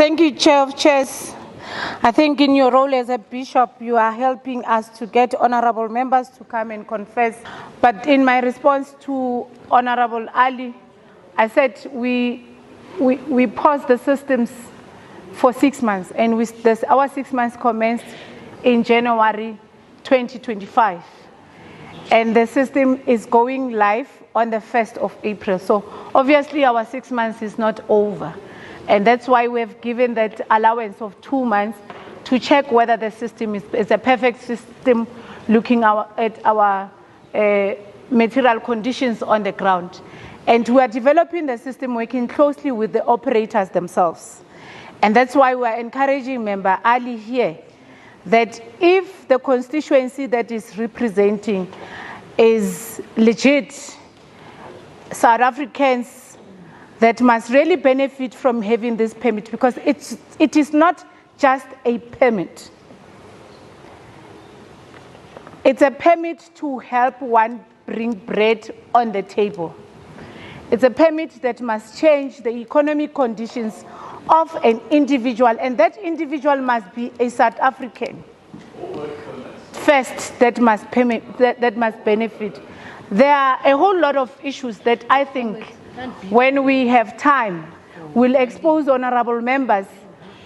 Thank you, Chair of Chairs. I think in your role as a bishop, you are helping us to get honorable members to come and confess. But in my response to Honorable Ali, I said we paused the systems for 6 months, and our 6 months commenced in January 2025. And the system is going live on the 1st of April. So obviously our 6 months is not over. And that's why we've given that allowance of 2 months to check whether the system is a perfect system, looking at our material conditions on the ground. And we are developing the system working closely with the operators themselves. And that's why we are encouraging Member Ali here that if the constituency that is representing is legit, South Africans that must really benefit from having this permit, because it is not just a permit. It's a permit to help one bring bread on the table. It's a permit that must change the economic conditions of an individual, and that individual must be a South African first that must benefit. There are a whole lot of issues that I think when we have time will expose honorable members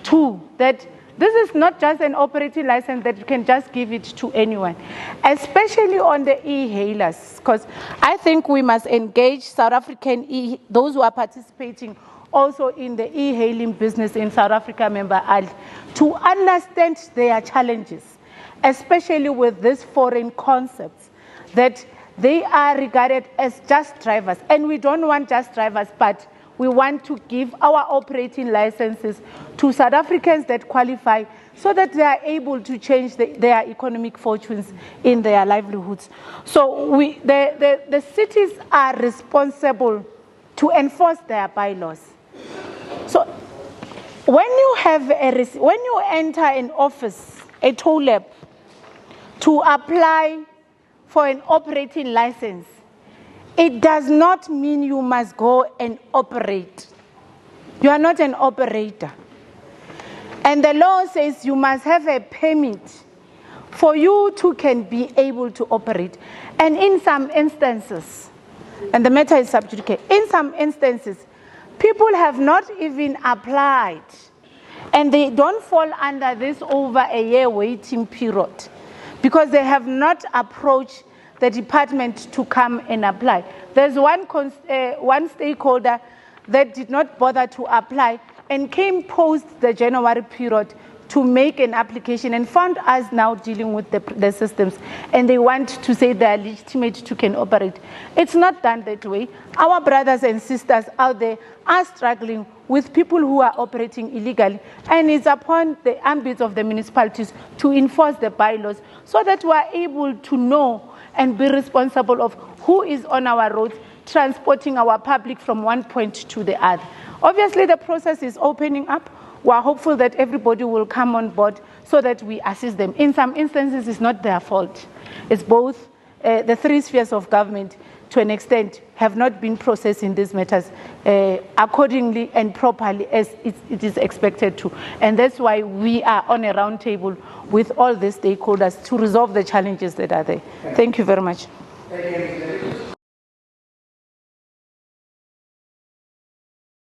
to, that this is not just an operating license that you can just give it to anyone, especially on the e-hailers, because I think we must engage South African those who are participating also in the e-hailing business in South Africa, Member Ali, to understand their challenges, especially with these foreign concepts, that they are regarded as just drivers. And we don't want just drivers, but we want to give our operating licenses to South Africans that qualify so that they are able to change their economic fortunes in their livelihoods. So the cities are responsible to enforce their bylaws. So when you enter an office, a toll lab, to apply for an operating license, it does not mean you must go and operate. You are not an operator. And the law says you must have a permit for you to can be able to operate. And in some instances, and the matter is sub judice, in some instances, people have not even applied, and they don't fall under this over a year waiting period, because they have not approached the department to come and apply. There's one stakeholder that did not bother to apply and came post the January period to make an application, and found us now dealing with the systems, and they want to say they are legitimate to can operate. It's not done that way. Our brothers and sisters out there are struggling with people who are operating illegally, and it's upon the ambit of the municipalities to enforce the bylaws so that we are able to know and be responsible of who is on our roads transporting our public from one point to the other. Obviously, the process is opening up. We are hopeful that everybody will come on board so that we assist them. In some instances, it's not their fault. It's both the three spheres of government, to an extent, have not been processing these matters accordingly and properly as it is expected to. And that's why we are on a round table with all the stakeholders to resolve the challenges that are there. Thank you very much.